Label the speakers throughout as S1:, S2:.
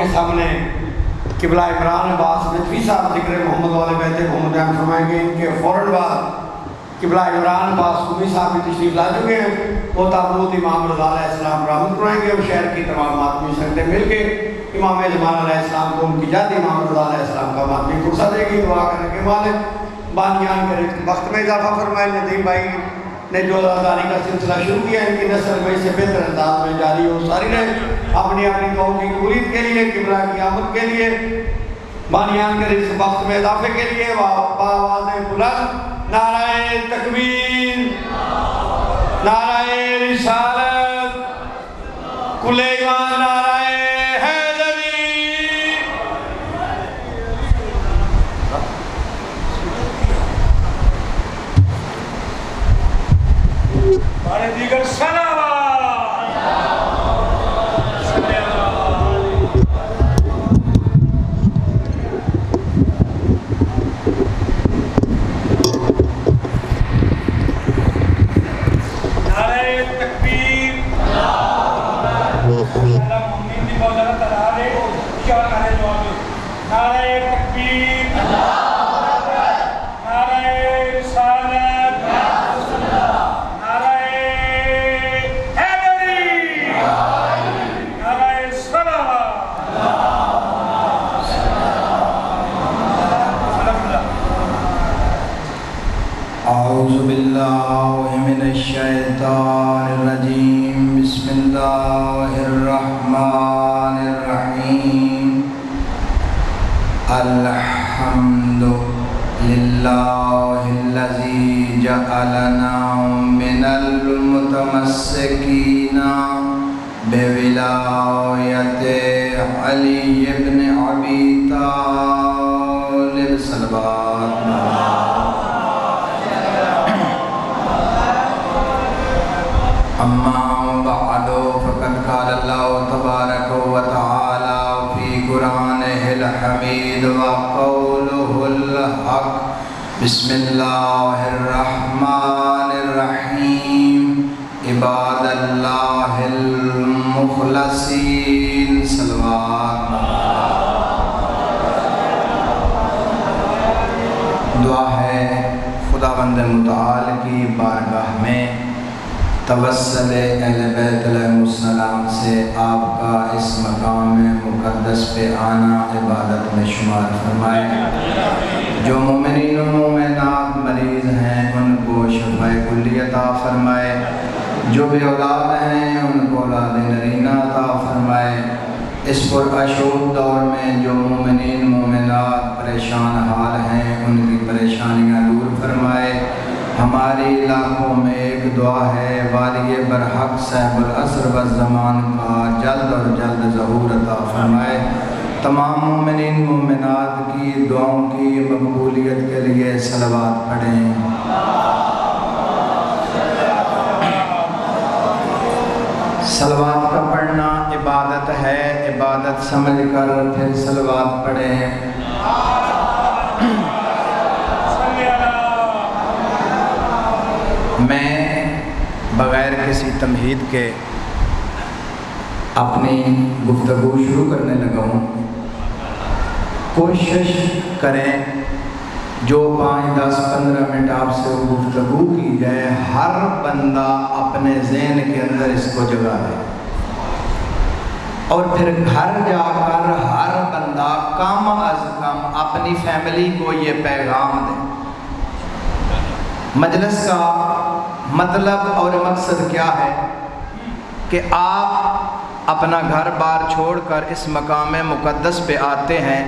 S1: کے سامنے قبلہ عمران عباس نجوی صاحب ذکر محمد والے بیت محمد بیان فرمائیں گے۔ ان کے فوراً بعد قبلہ عمران عباس قمی صاحب بھی تشریف لا چکے ہیں، وہ تابوت امام رضا علیہ السلام برآمد کروائیں گے اور شہر کی تمام ماتمی سنگتیں مل کے امام زمان علیہ السلام کو ان کی جد امام رضا علیہ السلام کا ماتمی قرصہ دے گی۔ دعا کرنے کے مالک بانیان کرے، وقت میں اضافہ فرمائے۔ ندیم بھائی نے جو ازاداری کا سلسلہ شروع کیا، ان کی نسل میں سے بہتر انداز میں جاری ہو، ساری رہے اپنی اپنی قوم کی قبولیت کے لیے، قبلہ کی آمد کے لیے، بانیان کے اس وقت میں اضافے کے لیے آواز بلند نعرہ تکبیر، نعرہ رسالت، کل ایمان، نعرہ حیدری۔ بارے دیگر سلام الشیطان الرجیم، بسم اللہ الرحمن الرحیم۔ الحمد للہ الذی جعلنا من المتمسکین بولایت علی بن ابی طالب صلوات اما بعد فقد قال اللہ تبارک و تعالی فی قرآنہ الحمید وقولہ الحق۔ بسم اللہ الرحمن الرحیم۔ عباد اللہ المخلصین صلوات۔ دعا ہے خداوند متعال کی بارگاہ میں توسل اہل بیت علیہ السلام سے آپ کا اس مقام مقدس پہ آنا عبادت میں شمار فرمائے۔ جو مومنین و مومنات مریض ہیں ان کو شفاء کلی عطا فرمائے، جو بے اولاد ہیں ان کو اولاد نرینہ عطا فرمائے۔ اس پرآشوب دور میں جو مومنین مومنات پریشان حال ہیں ان کی پریشانیاں دور فرمائے۔ ہماری علاقوں میں ایک دعا ہے، والی برحق صاحب العصر والزمان کا جلد اور جلد ظہور عطا فرمائے۔ تمام مومنین مومنات کی دعاؤں کی مقبولیت کے لیے صلوات پڑھیں۔ صلوات کا پڑھنا عبادت ہے، عبادت سمجھ کر پھر صلوات پڑھیں۔ میں بغیر کسی تمہید کے اپنی گفتگو شروع کرنے لگا ہوں۔ کوشش کریں جو 5-10-15 منٹ آپ سے گفتگو کی جائے ہر بندہ اپنے ذہن کے اندر اس کو جگہ دے، اور پھر گھر جا کر ہر بندہ کم از کم اپنی فیملی کو یہ پیغام دے۔ مجلس کا مطلب اور مقصد کیا ہے کہ آپ اپنا گھر بار چھوڑ کر اس مقام مقدس پہ آتے ہیں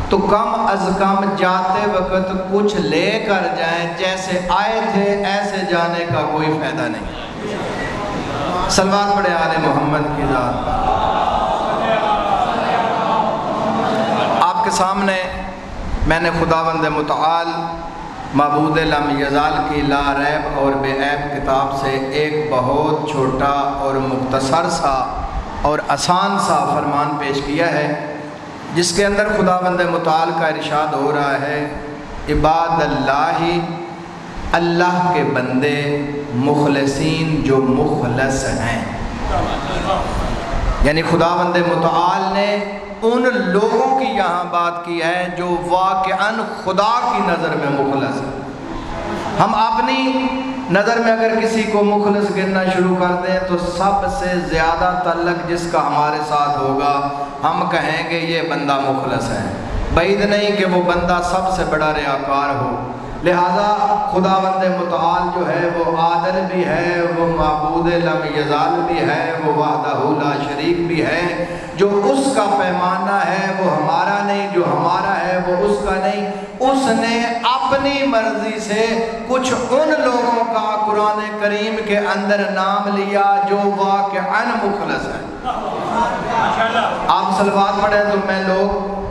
S1: تو کم از کم جاتے وقت کچھ لے کر جائیں، جیسے آئے تھے ایسے جانے کا کوئی فائدہ نہیں۔ صلوات پڑھے آل محمد کی ذات پر۔ آپ کے سامنے میں نے خداوند متعال معبود لم یزال کی لا ریب اور بے عیب کتاب سے ایک بہت چھوٹا اور مختصر سا اور آسان سا فرمان پیش کیا ہے، جس کے اندر خداوند متعال کا ارشاد ہو رہا ہے، عباد اللہ، اللہ کے بندے، مخلصین جو مخلص ہیں۔ یعنی خداوند متعال نے ان لوگوں کی یہاں بات کی ہے جو واقعاً خدا کی نظر میں مخلص ہیں۔ ہم اپنی نظر میں اگر کسی کو مخلص گننا شروع کر دیں تو سب سے زیادہ تعلق جس کا ہمارے ساتھ ہوگا ہم کہیں گے یہ بندہ مخلص ہے، بعید نہیں کہ وہ بندہ سب سے بڑا ریاکار ہو۔ لہذا خداوند متعال جو ہے وہ عادل بھی ہے، وہ معبود لم یزال بھی ہے، وہ وحدہ لا شریک بھی ہے۔ جو اس کا پیمانہ ہے وہ ہمارا نہیں، جو ہمارا ہے وہ اس کا نہیں۔ اس نے اپنی مرضی سے کچھ ان لوگوں کا قرآن کریم کے اندر نام لیا جو واقعاً مخلص ہیں۔ آپ صلوات پڑھیں تو میں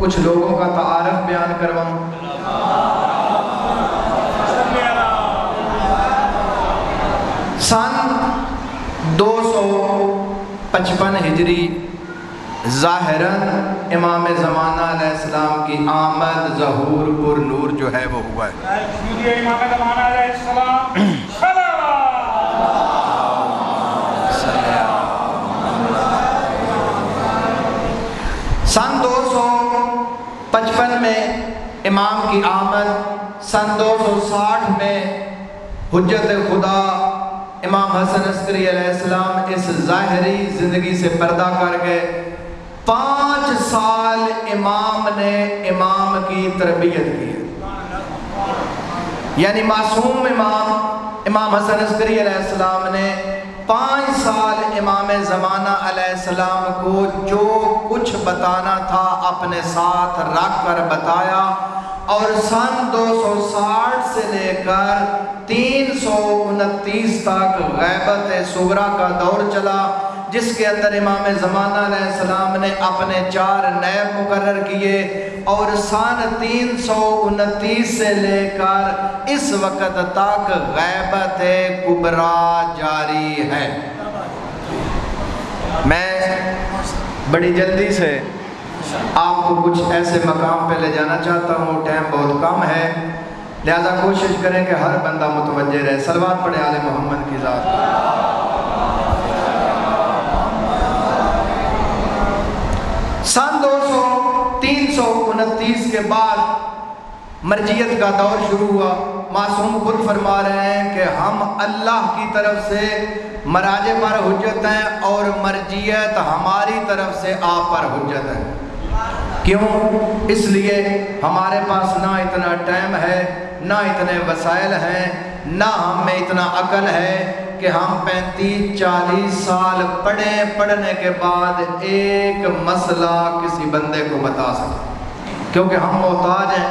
S1: کچھ لوگوں کا تعارف بیان کرواؤں۔ سن 255 ہجری ظاہراً امام زمانہ علیہ السلام کی آمد ظہور پر نور جو ہے وہ ہوا ہے۔
S2: امام زمانہ علیہ السلام
S1: سن 255 میں امام کی آمد، سن 260 میں حجت خدا امام حسن عسکری علیہ السلام اس ظاہری زندگی سے پردہ کر گئے۔ 5 سال امام نے امام کی تربیت کی ہے، یعنی معصوم امام حسن عسکری علیہ السلام نے 5 سال امام زمانہ علیہ السلام کو جو کچھ بتانا تھا اپنے ساتھ رکھ کر بتایا، اور سن 260 سے لے کر 329 تک غیبت صغریٰ کا دور چلا، جس کے اندر امام زمانہ علیہ السلام نے اپنے 4 نائب مقرر کیے، اور سن 329 سے لے کر اس وقت تک غیبت کبریٰ جاری ہے۔ میں بڑی جلدی سے آپ کو کچھ ایسے مقام پہ لے جانا چاہتا ہوں، ٹائم بہت کم ہے، لہذا کوشش کریں کہ ہر بندہ متوجہ رہے۔ صلوات پڑھے آل محمد کی ذات۔ سن 329 کے بعد مرجیت کا دور شروع ہوا۔ معصوم خود فرما رہے ہیں کہ ہم اللہ کی طرف سے مراجع پر حجت ہیں اور مرجیت ہماری طرف سے آپ پر حجت ہے۔ کیوں؟ اس لیے ہمارے پاس نہ اتنا ٹائم ہے، نہ اتنے وسائل ہیں، نہ ہم میں اتنا عقل ہے کہ ہم 35-40 سال پڑھنے کے بعد ایک مسئلہ کسی بندے کو بتا سکیں، کیونکہ ہم محتاج ہیں۔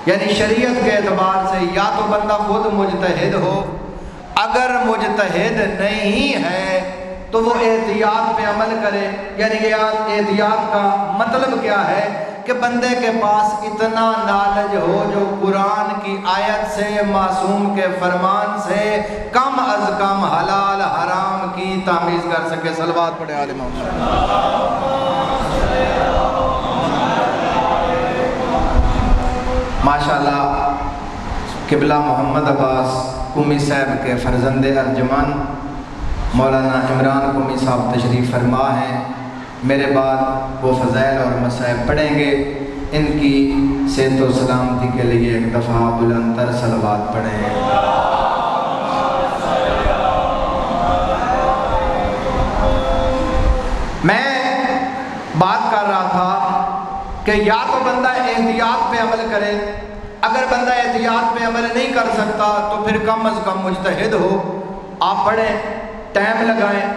S1: یعنی شریعت کے اعتبار سے یا تو بندہ خود مجتہد ہو، اگر مجتہد نہیں ہے تو وہ احتیاط پہ عمل کرے۔ یعنی احتیاط کا مطلب کیا ہے کہ بندے کے پاس اتنا نالج ہو جو قرآن کی آیت سے، معصوم کے فرمان سے کم از کم حلال حرام کی تمیز کر سکے۔ صلوات پڑھے آل محمد۔ ماشاءاللہ قبلہ محمد عباس قمی صاحب کے فرزند ارجمن مولانا عمران قمی صاحب تشریف فرما ہیں، میرے بعد وہ فضائل اور مسائب پڑھیں گے۔ ان کی صحت و سلامتی کے لیے ایک دفعہ بلند تر صلوات پڑھیں۔ میں بات کر رہا تھا کہ یا تو بندہ احتیاط پہ عمل کرے، اگر بندہ احتیاط پہ عمل نہیں کر سکتا تو پھر کم از کم مجتہد ہو۔ آپ پڑھیں، ٹائم لگائیں،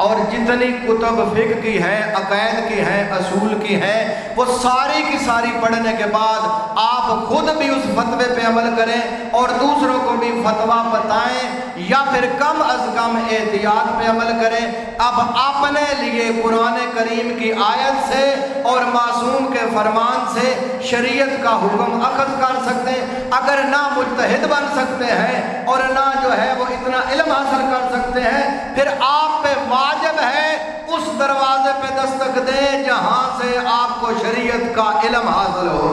S1: اور جتنی کتب فقہ کی ہیں، عقائد کی ہیں، اصول کی ہیں، وہ ساری کی ساری پڑھنے کے بعد آپ خود بھی اس فتوے پہ عمل کریں اور دوسروں کو بھی فتویٰ بتائیں، یا پھر کم از کم احتیاط پہ عمل کریں۔ اب اپنے لیے قرآن کریم کی آیت سے اور معصوم کے فرمان سے شریعت کا حکم اخذ کر سکتے ہیں۔ اگر نہ مجتہد بن سکتے ہیں اور نہ جو ہے وہ اتنا علم حاصل کر سکتے ہیں، پھر آپ پہ واجب ہے اس دروازے پہ دستک دیں جہاں سے آپ کو شریعت کا علم حاصل ہو۔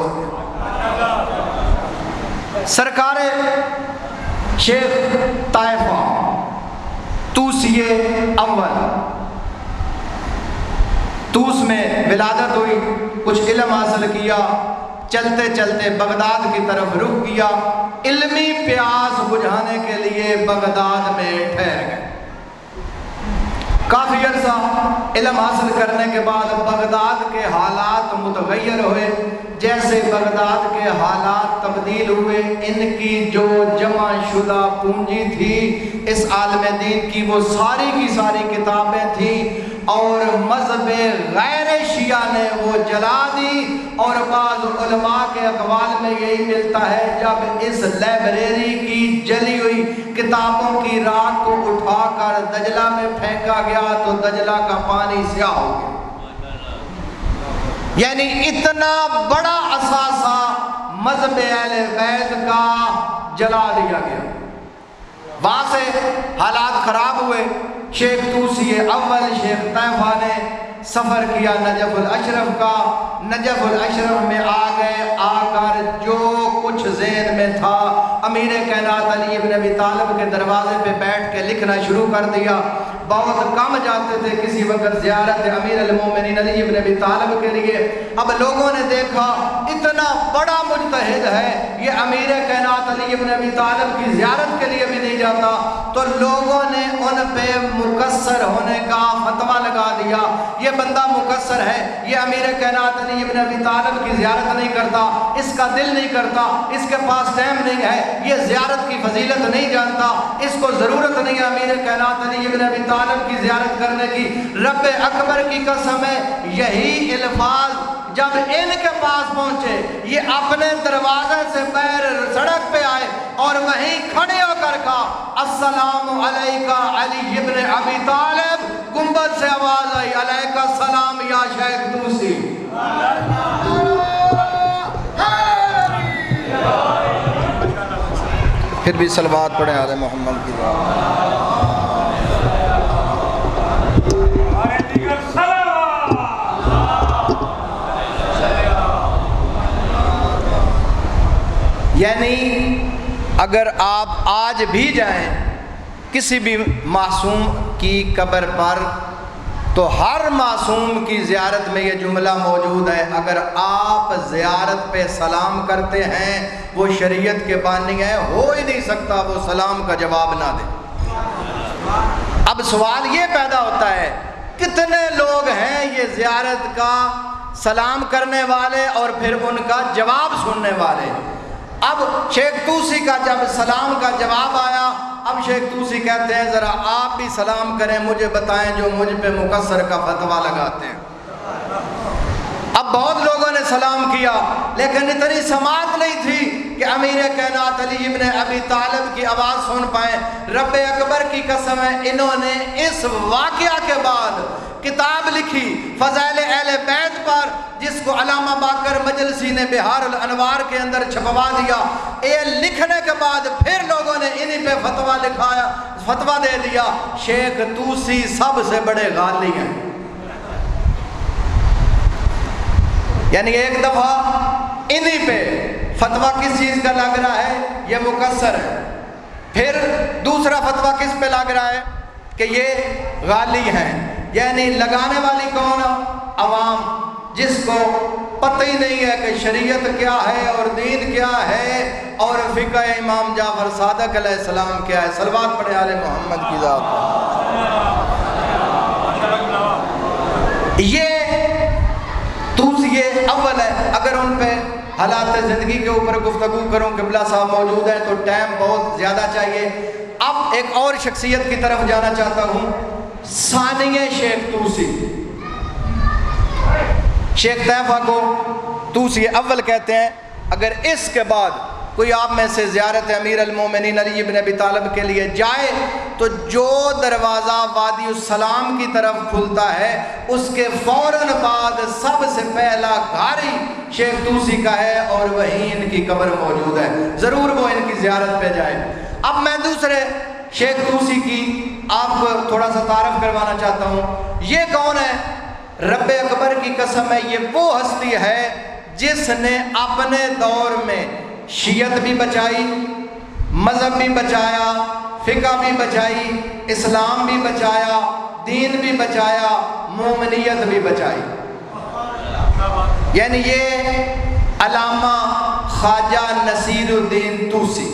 S1: سرکار شیخ طائفہ توسیے اول طوس میں ولادت ہوئی، کچھ علم حاصل کیا، چلتے چلتے بغداد کی طرف رخ کیا، علمی پیاس بجھانے کے لیے بغداد میں ٹھہر گئے۔ کافی عرصہ علم حاصل کرنے کے بعد بغداد کے حالات متغیر ہوئے۔ جیسے بغداد کے حالات تبدیل ہوئے، ان کی جو جمع شدہ پونجی تھی اس عالم دین کی، وہ ساری کی ساری کتابیں تھیں، اور مذہب غیر شیعہ نے وہ جلا دی۔ اور بعض علماء کے اقوال میں یہی ملتا ہے، جب اس لائبریری کی جلی ہوئی کتابوں کی راکھ کو اٹھا کر دجلہ میں پھینکا گیا تو دجلہ کا پانی سیاہ ہو گیا۔ یعنی اتنا بڑا اثاثہ مذہب اہل بیت کا جلا دیا گیا۔ وہاں سے حالات خراب ہوئے۔ شیخ طوسی اول شیخ طیفہ نے سفر کیا نجف الاشرف کا، نجف الاشرف میں آ گئے، آ کر جو کچھ ذہن میں تھا امیر کائنات علی ابن ابی طالب کے دروازے پہ بیٹھ کے لکھنا شروع کر دیا۔ بہت کم جاتے تھے کسی وقت زیارت امیر المومنین علی ابن ابی طالب کے لیے۔ اب لوگوں نے دیکھا اتنا بڑا مجتہد ہے، یہ امیر کائنات علی ابن ابی طالب کی زیارت کے لیے بھی نہیں جاتا، تو لوگوں نے ان پہ مقصر ہونے کا فتویٰ لگا دیا۔ یہ بندہ مقصر ہے، یہ امیر کائنات علی ابن ابی طالب کی زیارت نہیں کرتا، اس کا دل نہیں کرتا، اس کے پاس ٹائم نہیں ہے، یہ زیارت کی فضیلت نہیں جانتا، اس کو ضرورت نہیں ہے امیر کائنات علی ابن ابی طالب کی زیارت کرنے کی۔ رب اکبر کی قسم ہے، یہی الفاظ جب ان کے پاس پہنچے، یہ اپنے دروازے سے باہر سڑک پہ آئے اور وہیں کھڑے ہو کر کہا السلام علیکہ علی ابن ابی طالب۔ گنبد سے آواز آئی علیکہ السلام یا شیخ طوسی۔ پھر بھی صلوات پڑھیں آل محمد کی بات۔ یعنی اگر آپ آج بھی جائیں کسی بھی معصوم کی قبر پر تو ہر معصوم کی زیارت میں یہ جملہ موجود ہے، اگر آپ زیارت پہ سلام کرتے ہیں وہ شریعت کے بانی ہیں، ہو ہی نہیں سکتا وہ سلام کا جواب نہ دے۔ اب سوال یہ پیدا ہوتا ہے کتنے لوگ ہیں یہ زیارت کا سلام کرنے والے اور پھر ان کا جواب سننے والے۔ اب شیخ طوسی کا جب سلام کا جواب آیا، اب شیخ طوسی کہتے ہیں ذرا آپ بھی سلام کریں، مجھے بتائیں جو مجھ پہ مقصر کا فتویٰ لگاتے ہیں۔ اب بہت لوگوں نے سلام کیا لیکن اتنی سماعت نہیں تھی کہ امیر کائنات علی ابن ابی طالب کی آواز سن پائیں۔ رب اکبر کی قسم ہے، انہوں نے اس واقعہ کے بعد کتاب لکھی فضائل اہل بیت پر، جس کو علامہ باقر مجلسی نے بہار الانوار کے اندر چھپوا دیا۔ یہ لکھنے کے بعد پھر لوگوں نے انہی پہ فتویٰ دے دیا۔ شیخ طوسی سب سے بڑے غالی ہیں، یعنی ایک دفعہ انہی پہ فتویٰ کس چیز کا لگ رہا ہے، یہ مقصر ہے، پھر دوسرا فتویٰ کس پہ لگ رہا ہے کہ یہ غالی ہیں۔ یعنی لگانے والی کون؟ عوام، جس کو پتہ ہی نہیں ہے کہ شریعت کیا ہے اور دین کیا ہے اور فقہ امام جعفر صادق علیہ السلام کیا ہے۔ صلوات پڑھیں آل محمد کی ذات پر۔ یہ طوسی اول ہے۔ اگر ان پہ حالات زندگی کے اوپر گفتگو کروں، قبلہ صاحب موجود ہیں تو ٹائم بہت زیادہ چاہیے۔ اب ایک اور شخصیت کی طرف جانا چاہتا ہوں، ثانی شیخ طوسی۔ شیخ طیفہ کو طوسی اول کہتے ہیں۔ اگر اس کے بعد کوئی آپ میں سے زیارت امیر المومنین علی ابن ابی طالب کے لیے جائے تو جو دروازہ وادی السلام کی طرف کھلتا ہے اس کے فوراً بعد سب سے پہلا گھر ہی شیخ طوسی کا ہے اور وہیں ان کی قبر موجود ہے، ضرور وہ ان کی زیارت پہ جائے۔ اب میں دوسرے شیخ طوسی کی آپ کو تھوڑا سا تعارف کروانا چاہتا ہوں۔ یہ کون ہے؟ رب اکبر کی قسم ہے، یہ وہ ہستی ہے جس نے اپنے دور میں شیعت بھی بچائی، مذہب بھی بچایا، فقہ بھی بچائی، اسلام بھی بچایا، دین بھی بچایا، مومنیت بھی بچائی۔ یعنی یہ علامہ خواجہ نصیر الدین طوسی،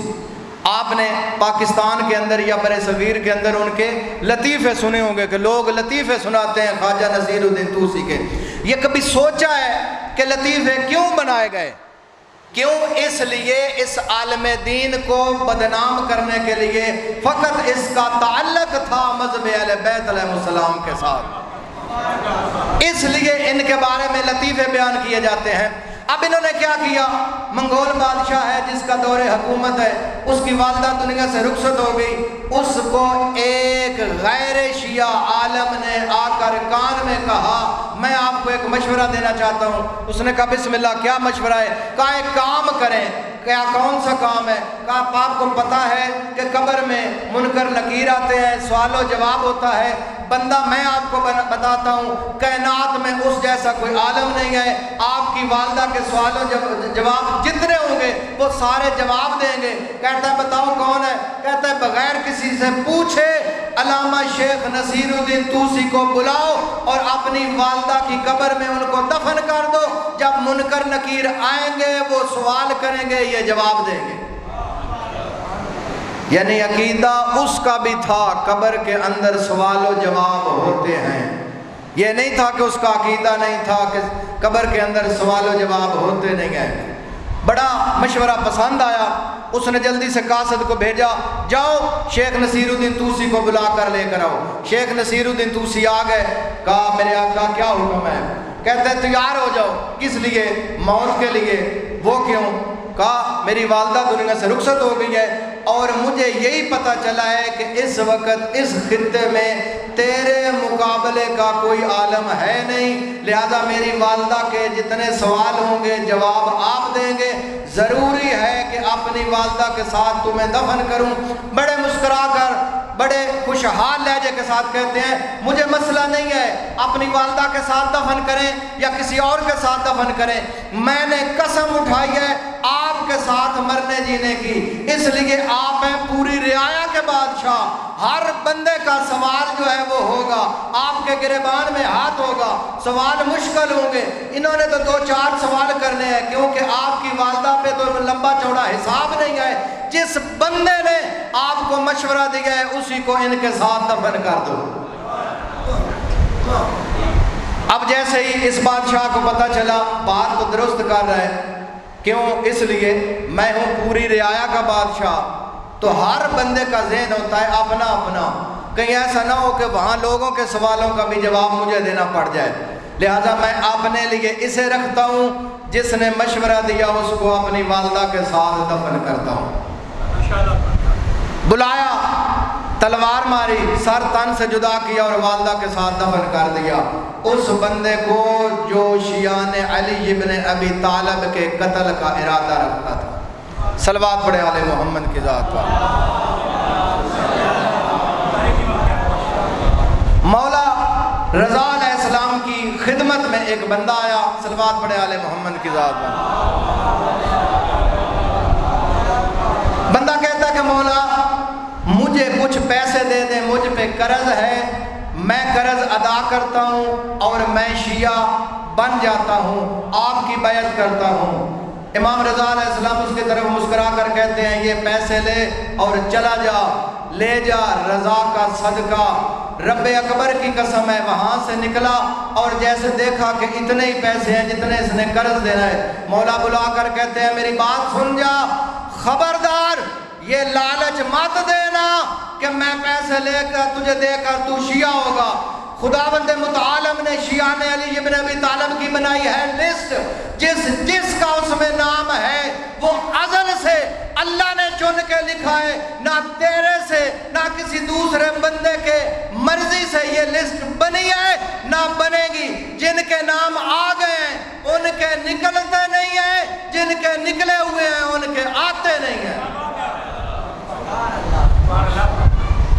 S1: آپ نے پاکستان کے اندر یا بر صغیر کے اندر ان کے لطیفے سنے ہوں گے کہ لوگ لطیفے سناتے ہیں خواجہ نصیر الدین طوسی کے۔ یہ کبھی سوچا ہے کہ لطیفے کیوں بنائے گئے؟ کیوں؟ اس لیے اس عالم دین کو بدنام کرنے کے لیے فقط اس کا تعلق تھا مذہب اہل بیت علیہ السلام کے ساتھ، اس لیے ان کے بارے میں لطیفے بیان کیے جاتے ہیں۔ اب انہوں نے کیا کیا؟ منگول بادشاہ ہے جس کا دور حکومت ہے، اس کی والدہ دنیا سے رخصت ہو گئی، اس کو ایک غیر شیعہ عالم نے آ کر کان میں کہا میں آپ کو ایک مشورہ دینا چاہتا ہوں۔ اس نے کہا بسم اللہ، کیا مشورہ ہے؟ کہا ایک کام کریں۔ کیا کون سا کام ہے؟ کہا آپ کو پتہ ہے کہ قبر میں منکر نکیر آتے ہیں، سوال و جواب ہوتا ہے، بندہ میں آپ کو بتاتا ہوں کائنات میں اس جیسا کوئی عالم نہیں ہے، آپ کی والدہ کے سوال و جواب جتنے ہوں گے وہ سارے جواب دیں گے۔ کہتا ہے بتاؤ کون ہے؟ کہتا ہے بغیر کسی سے پوچھے علامہ شیخ نصیر الدین طوسی کو بلاؤ اور اپنی والدہ کی قبر میں ان کو دفن کر دو، جب منکر نکیر آئیں گے وہ سوال کریں گے، یہ جواب دیں گے۔ یعنی عقیدہ اس کا بھی تھا قبر کے اندر سوال و جواب ہوتے ہیں، یہ نہیں تھا کہ اس کا عقیدہ نہیں تھا کہ قبر کے اندر سوال و جواب ہوتے نہیں ہیں۔ بڑا مشورہ پسند آیا، اس نے جلدی سے قاصد کو بھیجا، جاؤ شیخ نصیر الدین طوسی کو بلا کر لے کر آؤ۔ شیخ نصیر الدین طوسی آ گئے، کہا میرے آقا کیا حکم ہے؟ کہتے ہیں تیار ہو جاؤ۔ کس لیے؟ موت کے لیے۔ وہ کیوں؟ کہا میری والدہ دنیا سے رخصت ہو گئی ہے اور مجھے یہی پتہ چلا ہے کہ اس وقت اس خطے میں تیرے مقابلے کا کوئی عالم ہے نہیں، لہذا میری والدہ کے جتنے سوال ہوں گے جواب آپ دیں گے، ضروری ہے کہ اپنی والدہ کے ساتھ تمہیں دفن کروں۔ بڑے مسکرا کر بڑے خوشحال لہجے کے ساتھ کہتے ہیں مجھے مسئلہ نہیں ہے، اپنی والدہ کے ساتھ دفن کریں یا کسی اور کے ساتھ دفن کریں، میں نے قسم اٹھائی ہے آپ کے ساتھ مرنے جینے کی، اس لیے آپ ہیں پوری رعایا کے بادشاہ، ہر بندے کا سوال جو ہے وہ ہوگا، آپ کے گریبان میں ہاتھ ہوگا، سوال مشکل ہوں گے۔ انہوں نے تو 2-4 سوال کرنے ہیں کیونکہ آپ کی والدہ پہ تو لمبا چوڑا حساب نہیں ہے، جس بندے نے آپ کو مشورہ دیا ہے اسی کو ان کے ساتھ دفن کر دو۔ اب جیسے ہی اس بادشاہ کو پتہ چلا بات تو درست کر رہا ہے، کیوں؟ اس لیے میں ہوں پوری رعایا کا بادشاہ، تو ہر بندے کا ذہن ہوتا ہے اپنا اپنا، کہیں ایسا نہ ہو کہ وہاں لوگوں کے سوالوں کا بھی جواب مجھے دینا پڑ جائے، لہذا میں اپنے لیے اسے رکھتا ہوں جس نے مشورہ دیا اس کو اپنی والدہ کے ساتھ دفن کرتا ہوں۔ بلایا، تلوار ماری، سر تن سے جدا کیا اور والدہ کے ساتھ دفن کر دیا اس بندے کو جو شیعان علی بن ابی طالب کے قتل کا ارادہ رکھتا تھا۔ صلوات پڑھے آل محمد کی ذات پر۔ مولا رضا علیہ السلام کی خدمت میں ایک بندہ آیا، صلوات پڑھے آل محمد کی ذات پر۔ بندہ کہتا ہے کہ مولا مجھے کچھ پیسے دے دیں، مجھ پہ قرض ہے، میں قرض ادا کرتا ہوں اور میں شیعہ بن جاتا ہوں، آپ کی بیعت کرتا ہوں۔ امام رضا علیہ السلام اس کی طرف مسکرا کر کہتے ہیں یہ پیسے لے اور چلا جا، لے جا، رضا کا صدقہ، رب اکبر کی قسم ہے۔ وہاں سے نکلا اور جیسے دیکھا کہ اتنے ہی پیسے ہیں جتنے اس نے قرض دینا ہے، مولا بلا کر کہتے ہیں میری بات سن جا، خبردار یہ لالچ مت دینا کہ میں پیسے لے کر تجھے دے کر تو شیعہ ہوگا۔ خداوند متعال نے شیعان علی بن ابی طالب کی بنائی ہے لسٹ، جس کا اس میں نام ہے وہ ازل سے اللہ نے چن کے لکھا ہے، نہ تیرے سے نہ کسی دوسرے بندے کے مرضی سے یہ لسٹ بنی ہے نہ بنے گی۔ جن کے نام آ گئے ہیں ان کے نکلتے نہیں ہیں، جن کے نکلے ہوئے ہیں ان کے آتے نہیں ہیں۔